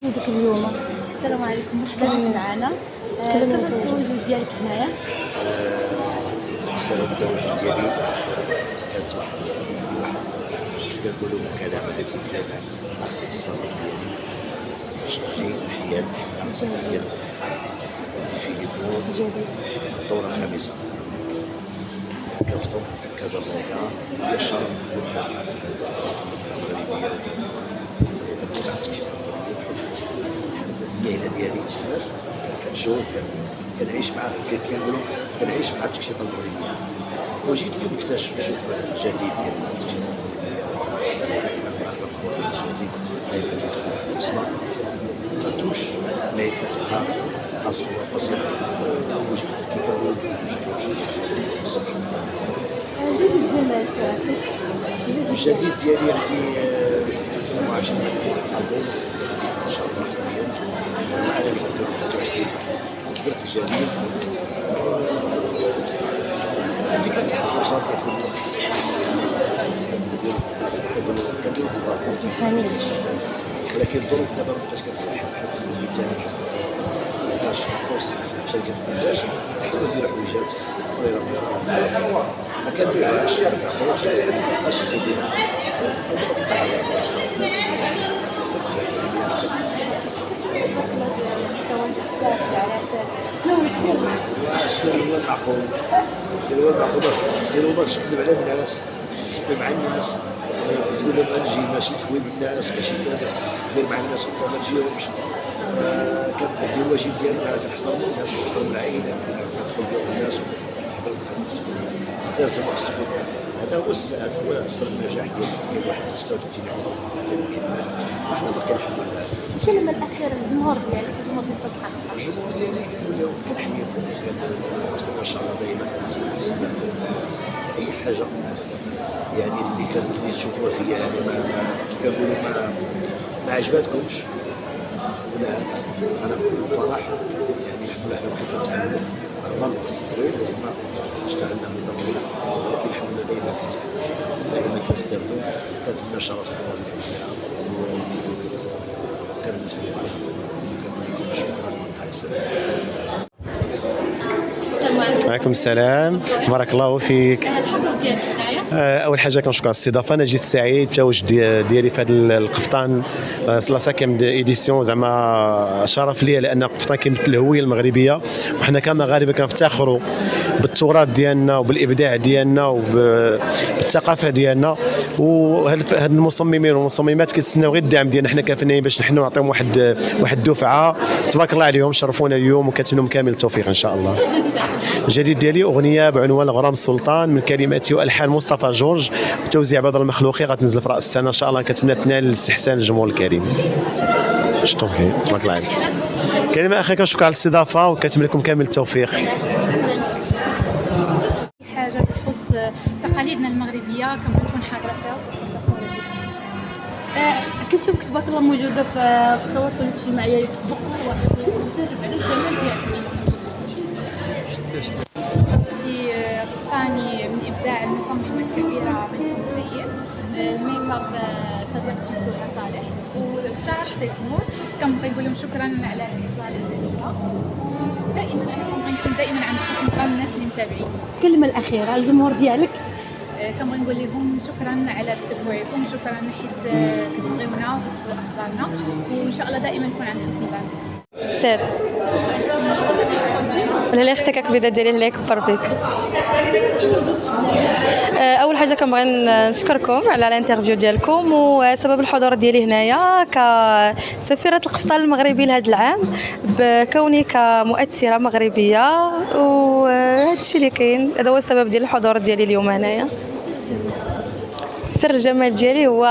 يدك اليوم؟ السلام عليكم، متكلمين معنا. كلمينا سبب التواجد ديالك هنايا؟ سبب التواجد ديالي كانت واحد كيف كنقولوا مكالمة هاتفية مع الصديق ديالي مشجعين الحياة ديال فيليبو جديد. الدورة الخامسة كنفطر كازابلانكا. هي شرف المغربية كنموت على التكشيف المغربية. المهنة ديالي الناس كنشوف كنعيش معاه كنقولوا كنعيش مع التكشيطة المغربية. وجيت اليوم نكتشف نشوف الجديد ديال التكشيطة المغربية. دائما مع الأخبار الجديد دائما كيدخل في الاسماء كتوش مي كتبقى أصل وجود كيف كنقولوا جديد ديال الناس الجديد ديالي اختي 22 البوم ان شاء الله حصريا وعلى 23 درت الجديد اللي كنتحط وصار كندير انتظار ولكن الظروف دابا مابقاش كتسمح بحال الانتاج مابقاش كورس شي ديال الانتاج حتى نديرو حويجات صغيره ما كنبيعهاش كنعطيوهاش مابقاش السيدي السر هو المعقول. السر هو المعقول السر هو باش تكذب على الناس تسفي مع الناس تقول لهم غنجي ماشي تخوي بالناس ماشي دير مع الناس وما تجيهمش. كندير الواجب ديالنا كنحترموا الناس كنحترموا العائله كندخل ديال الناس ونحضر الناس لازم تكون هذا هو سر النجاح ديال واحد 36 عام ديال احنا باقي الحمد لله. الكلمة الأخيرة للجمهور ديالك، الجمهور ديال الصفحة. الجمهور ديالي كنقول لهم كنحييكم كتكون ان شاء الله دائما اي حاجه يعني اللي تشوفوها فيا يعني كي كنقولوا ما عجباتكمش ولا انا بكل فرح يعني الحمد لله حنا كنتعلموا رغم الصبرين وما اشتغلنا مده طويله ولكن الحمد لله دائما كنستافدوا. كنتمنى شرطكم شكرا على السلامه. السلام عليكم. وعليكم السلام، بارك الله فيك. الحضور ديالك هنايا؟ اول حاجه كنشكر على الاستضافه. انا جيت سعيد بالتواجد ديالي في هذا القفطان لا ساكيم ايديسيون. زعما شرف ليا لان القفطان كيمثل الهويه المغربيه وحنا كمغاربه كنفتخروا بالتراث ديالنا وبالابداع ديالنا وبالثقافه ديالنا. وهاد المصممين والمصممات كيتسناو غير الدعم ديالنا حنا كفنانين باش نحن نعطيهم واحد الدفعه. تبارك الله عليهم، شرفونا اليوم وكنتمنى لهم كامل التوفيق ان شاء الله. الجديد ديالي اغنيه بعنوان غرام السلطان من كلماتي والحان مصطفى جورج وتوزيع بدر المخلوقي غتنزل في راس السنه ان شاء الله. كنتمنى تنال استحسان الجمهور الكريم. شكرا تبارك الله عليك. كلمه اخيره كنشكر على الاستضافه وكنتمنى لكم كامل التوفيق. حاجة بتخص تقاليدنا المغربية كنبغي نكون حاضرة فيها. كنشوفك تبارك الله موجودة في التواصل الاجتماعي بقوة. شنو السر بعد الجمال ديالك؟ ثاني من ابداع المصممه الكبيره من المزين الميك اب صديقتي سهى صالح والشعر حطيت نور. كنبغي نقول لهم شكرا على الاطلاله الجميله. دائما انا كنبغي نكون دائما عند حسن الناس اللي متابعين. الكلمه الاخيره الجمهور ديالك؟ كنبغي نقول لهم شكرا على استماعكم، شكرا حيت كتبغيونا وكتبغيو اخبارنا وان شاء الله دائما نكون عند حسن الظن. سير اللي اختك كبيده ديالي اللي كبر بك. اول حاجه كنبغي نشكركم على الانترفيو ديالكم وسبب الحضور ديالي هنايا كسفيره القفطان المغربي لهذا العام بكوني كمؤثره مغربيه وهذا الشيء اللي كاين. هذا هو السبب ديال الحضور ديالي اليوم هنايا. سر الجمال ديالي هو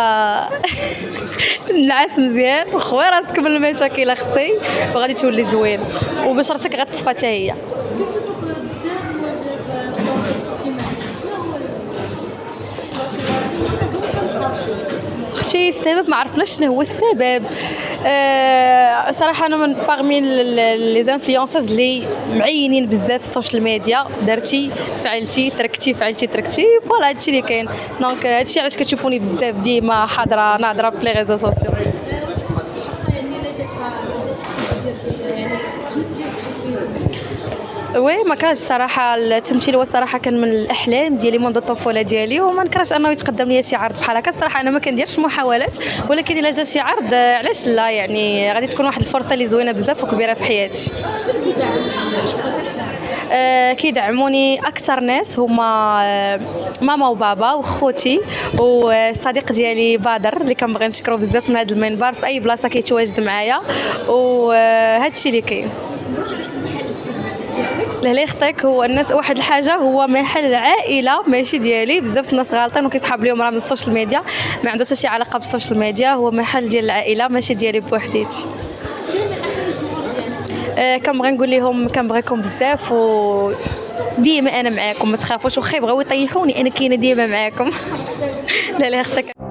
نعس مزيان وخوي راسك من المشاكل اختي وغادي تولي زوين وبشرتك غتصفى حتى هي. كنشوفك بزاف موجود في التواصل الاجتماعي، شنو هو اختي السبب ما عرفناش شنو هو السبب. صراحه انا من باغمي لي زانفلونسوز اللي معينين بزاف في السوشيال ميديا. درتي فعلتي تركتي فعلتي تركتي فوالا هادشي اللي كاين. دونك هادشي علاش كتشوفوني بزاف ديما حاضره ناضره في لي ريزو سوسيو. واش كنتي حرصه يعني الا جات وي ما كانش صراحه التمثيل هو الصراحه كان من الاحلام ديالي منذ الطفوله ديالي، وما نكرهش انه يتقدم لي شي عرض بحال هكا. الصراحه انا ما كنديرش محاولات، ولكن الا جا شي عرض علاش لا، يعني غادي تكون واحد الفرصه اللي زوينه بزاف وكبيره في حياتي. كيدعموني اكثر ناس هما ماما وبابا وخوتي والصديق ديالي بدر اللي كنبغي نشكرو بزاف من هذا المنبر في اي بلاصه كيتواجد معايا، وهذا الشيء اللي كاين. لا يخطيك، هو الناس واحد الحاجه، هو محل عائله ماشي ديالي. بزاف الناس غالطين وكيسحب ليهم راه من السوشيال ميديا، ما عنده حتى شي علاقه بالسوشيال ميديا، هو محل ديال العائله ماشي ديالي بوحديتي. كنبغي نقول لهم كنبغيكم بزاف، و ديما انا معاكم، ما تخافوش، واخا يبغيو يطيحوني انا كاينه ديما معاكم. لا يخطيك.